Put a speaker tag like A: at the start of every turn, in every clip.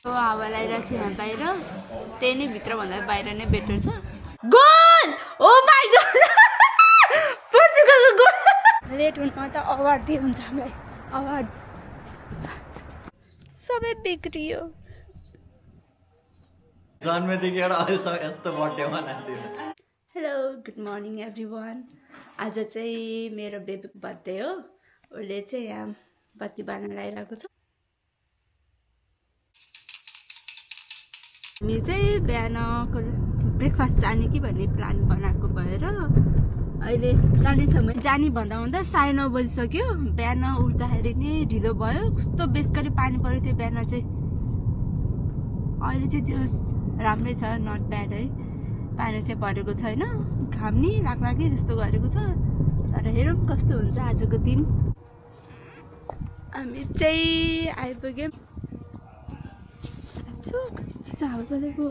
A: हावा लगाइरहेको छ यहाँ बाहिर त्यही नै भित्रभन्दा बाहिर नै बेटर छ गोल ओ माई गॉड पोर्चुगलको गोल लेट हुनमा त अवार्ड दिए हुन्छ हामीलाई अवार्ड सबै बिग्रियो
B: जन्मेदेखि एउटा अहिलेसम्म यस्तो बर्थडे मनाएको थिएन
A: हेलो गुड मर्निङ एभ्रिवान आज चाहिँ मेरो बेबीको बर्थडे हो उसले चाहिँ यहाँ बत्ती बाल्न लगाइरहेको छ हामी चाहिँ बिहानको ब्रेकफास्ट जाने कि भन्ने प्लान बनाएको भएर अहिले जानेछौँ जाने भन्दा भन्दा 9:30 बजिसक्यो बिहान उठ्दाखेरि नै ढिलो भयो कस्तो बेसगरी पानी परेको थियो बिहान चाहिँ अहिले चाहिँ जोस राम्रै छ नट ब्याड है पानी चाहिँ परेको छैन घाम नि लाग्लागे जस्तो गरेको छ तर हेरौँ कस्तो हुन्छ आजको दिन हामी चाहिँ आइपुग्यौँ चिसो हावा चलेको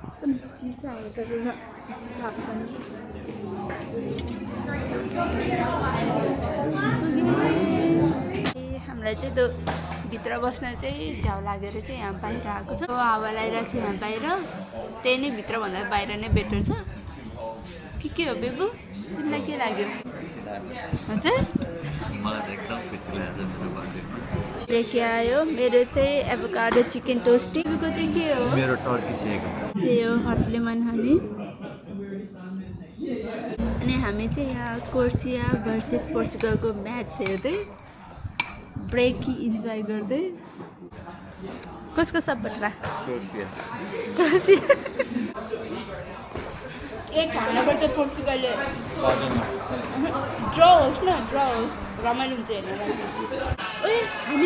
A: एकदम चिसो हावा चलेको चिसो हावा हामीलाई चाहिँ त्यो भित्र बस्न चाहिँ झ्याउ लागेर चाहिँ यहाँ बाहिर आएको छ हावा लगाइरहेको छ यहाँ बाहिर त्यही नै भित्रभन्दा बाहिर नै बेटर छ के हो बेबु तिमीलाई के लाग्यो हजुर
B: मलाई त एकदम खुसी लाग्छ मेरो बर्थडेमा
A: के आयो मेरो चाहिँ एभोकाडो चिकन टोस्टी को चाहिँ के हो
B: मेरो टर्की सेक
A: चाहिँ हो हट लेमन हनी अनि हामी चाहिँ यहाँ कोर्सिया भर्सेस पोर्चुगलको म्याच हेर्दै ब्रेक इन्जोय गर्दै कसको सपोर्ट ला कोर्सिया एक हार्नुपर्छ पोर्चुगलले ड्र होस् न ड्र होस् रमाइलो हुन्छ हेर्नलाई ओए होइन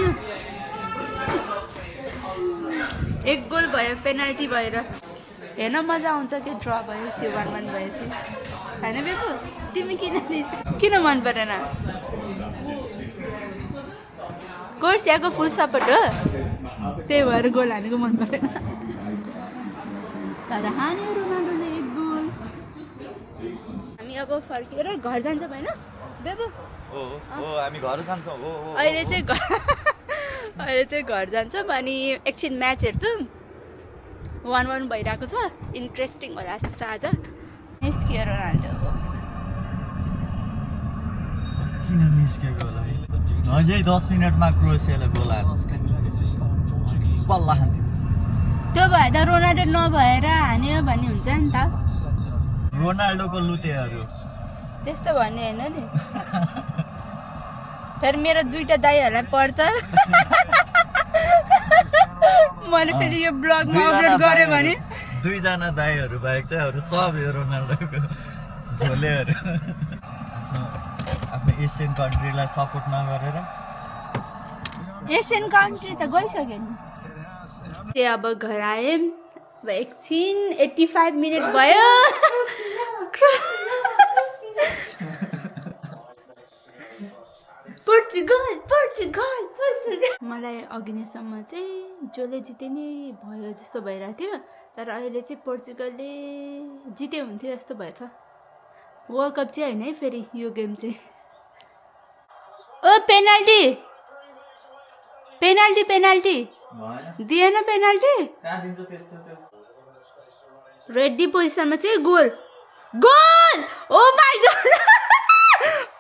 A: एक गोल भयो पेनाल्टी भएर हेर्न मजा आउँछ कि ड्र भयो 1-1 भएपछि होइन बेबु तिमी किन मन परेन कोर्सियाको फुल सपोर्ट हो त्यही भएर गोल हानेको मन परेन तर हान्यो रोनाल्डोले एक गोल हामी अब फर्केर घर जान्छौँ होइन बेबु
B: हामी घर जान्छौँ
A: अहिले चाहिँ घर जान्छौँ अनि एकछिन म्याच हेर्छौँ 1-1 भइरहेको छ इन्ट्रेस्टिङ होला जस्तो आज निस्कियो रोनाल्डो
B: किन निस्केको होला यही 10 मिनटमा क्रोएसियाले गोल हाल्नु बल्ल हान्थ्यो
A: त्यो भए त रोनाल्डो नभएर हान्यो भन्ने हुन्छ नि त
B: रोनाल्डोको लुतेहरू
A: त्यस्तो भन्ने होइन नि फेरि मेरो 2टा दाइहरूलाई पर्छ मैले फेरि यो ब्लगमा अपलोड गरेँ भने
B: 2जना दाइहरू बाहेक चाहिँ अरू सब यो रोनाल्डोको झोलेहरू आफ्नो एसियन कन्ट्रीलाई सपोर्ट नगरेर
A: एसियन कन्ट्री त गइसक्यो नि त्यो अब घर आएँ अब एकछिन 85 मिनट भयो पोर्चुगल मलाई अघिनेसम्म चाहिँ जसले जिते नै भयो जस्तो भइरहेको थियो तर अहिले चाहिँ पोर्चुगलले जिते हुन्थ्यो जस्तो भएछ वर्ल्ड कप चाहिँ होइन है फेरि यो गेम चाहिँ ओ पेनाल्टी दिएन पेनाल्टी रेडी पोजिसनमा चाहिँ गोल ओ माई गॉड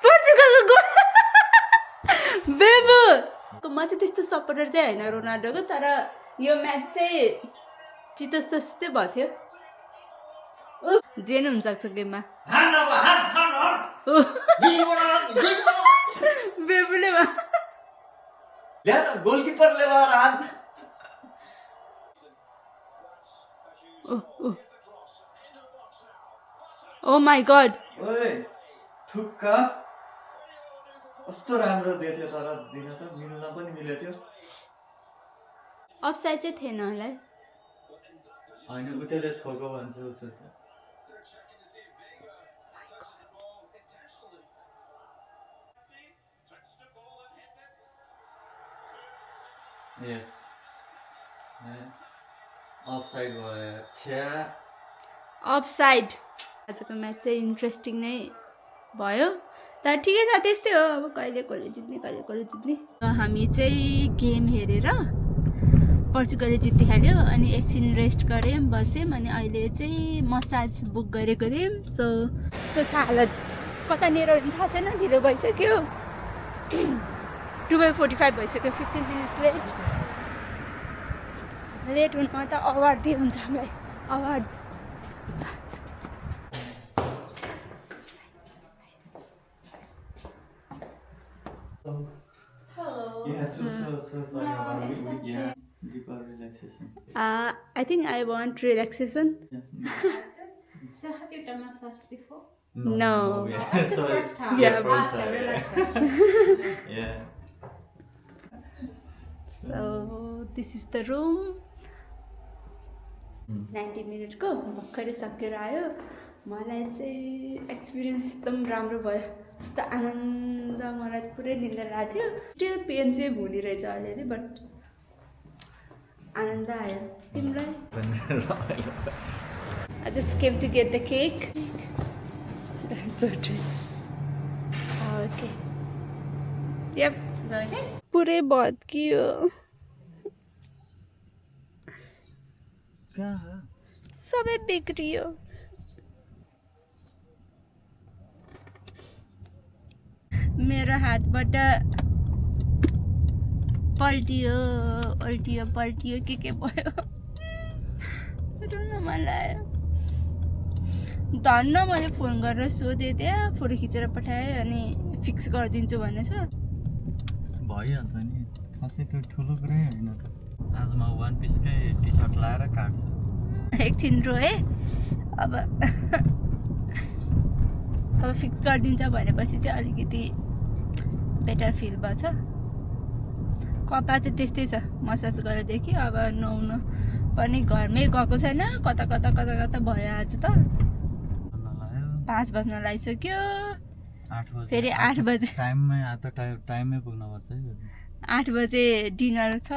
A: पोर्चुगलको गोल बेबु म चाहिँ त्यस्तो सपोर्टर चाहिँ होइन रोनाल्डोको तर यो म्याच चाहिँ जितोस् जस्तै भएको थियो जे नै हुनसक्छ गेममा बेबुले
B: गोलकिपरले
A: ओ माई गॉड
B: थुक्का कस्तो राम्रो दिएको थियो तर दिन त मिल्न पनि मिल्यो थियो
A: अफसाइड चाहिँ थिएन होला
B: होइन उतैले छोको भन्छ उसो त यस अफसाइड भयो छ्या
A: अफसाइड आजको म्याच चाहिँ इन्ट्रेस्टिङ नै भयो तर ठिकै छ, त्यस्तै हो अब, कहिले कसले जित्ने कहिले कसले जित्ने। हामी चाहिँ गेम हेरेर पोर्चुगलले जितिहाल्यो अनि एकछिन रेस्ट गऱ्यौँ, बस्यौँ अनि अहिले चाहिँ मसाज बुक गरेको थियौँ। सो यस्तो छ हालत, कतानिर थाहा छैन, ढिलो भइसक्यो। 12:45 भइसक्यो, 15 मिनट्स लेट हुनुमा त अवार्ड दिए हुन्छ हामीलाई, award.
B: Hello. Yeah, so sorry about it. Yeah, deeper relaxation.
A: I think I want relaxation.
C: So have you done massage before?
A: No.
B: Yeah.
C: That's the
B: So
C: first time.
A: Yeah.
B: first
C: Okay,
B: time,
C: relaxation.
B: Yeah.
A: So this is the room. 90 minutes को भर्खरै सकेर आयो। मलाई चाहिँ experience एकदम राम्रो भयो, कस्तो आनन्द, मलाई पुरै निन्द्रा लागेको थियो। स्टिल पेन चाहिँ हुने रहेछ अलिअलि, बट आनन्द आयो। तिमीलाई? I just came to get the cake. So true. Okay. Yep.
C: Is that okay?
A: पुरै भत्कियो,
B: कहाँ?
A: सबै बिग्रियो। मेरो हातबाट पल्टियो उल्टियो पल्टियो के भयो, रुन मन लाग्यो। धन्न मैले फोन गरेर सोधेँ, त्यहाँ फोटो खिचेर पठाएँ अनि फिक्स गरिदिन्छु भनेछ।
B: भइहाल्छ नि, खासै त्यो ठुलो कुरै होइन त। आज म वान पिसकै टी सर्ट लाएर काट्छु।
A: एकछिन रोएँ, अब फिक्स गरिदिन्छ भनेपछि चाहिँ अलिकति बेटर फिल भएछ। कपाल चाहिँ त्यस्तै छ मसाज गरेदेखि, अब नुहाउन पनि घरमै गएको छैन, कता कता कता कता भयो। आज त 5 बज्न लागिसक्यो,
B: 8 बजे
A: फेरि 8 बजे
B: टाइममै टाइममै पुग्नुपर्छ है।
A: 8 बजे डिनर छ।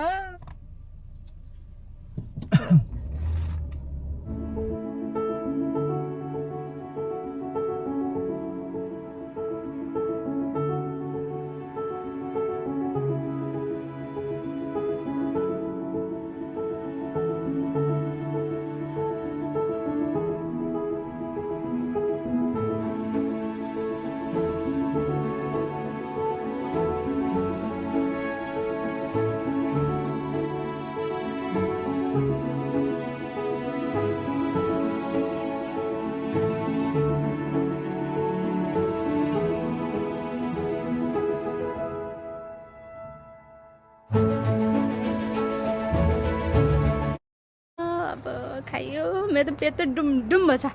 A: खायो, मेरो त पेट त डुम छ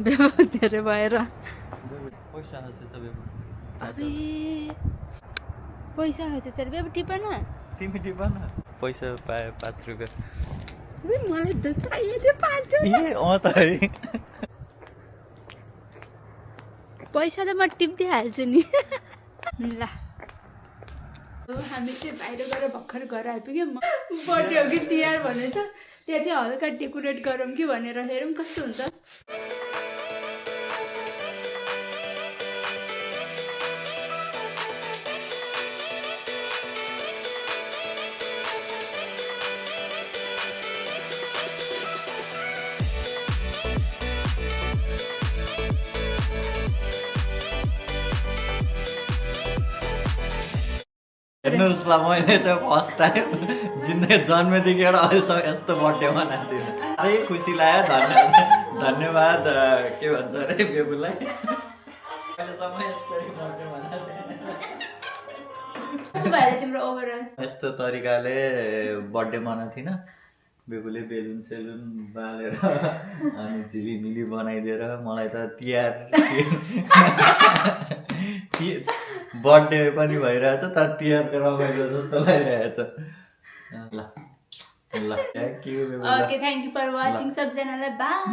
A: धेरै भएर।
B: पैसा हसे सबै
A: अबे पैसा हो चाहिँ बेबी टिपन,
B: तिमी टिपन पैसा पाए 5 रुपैयाँ।
A: मलाई त चाहियो थियो 5 रुपैयाँ।
B: ए अँ त है,
A: पैसा त म टिप्दिहाल्छु नि। ल हामी चाहिँ बाहिर गएर भर्खर घर आइपुग्यौँ। बर्थडे हो कि तिहार भनेछ, त्यहाँ चाहिँ हल्का डेकोरेट गरौँ कि भनेर हेरौँ कस्तो हुन्छ।
B: हेर्नुहोस् ल, मैले चाहिँ फर्स्ट टाइम जिन्दगी जन्मेदेखि एउटा अहिलेसम्म यस्तो बर्थडे मनाएको थिएँ। साह्रै खुसी लाग्यो। धन्यवाद के भन्छ अरे बेबुलाई, अहिलेसम्म यस्तै बर्थडे मनाएको थिएँ।
A: कस्तो भयो तिम्रो ओभरअल?
B: यस्तो तरिकाले बर्थडे मनाएको थिइनँ। बेबुले बेलुन सेलुन बालेर अनि झिलिमिली बनाइदिएर मलाई त तिहार बर्थडे पनि भइरहेछ, तर तिहारको रमाइलो जस्तो लागिरहेछ। ल ल, thank you.
A: Okay, thank you for watching सबजनालाई, बाई।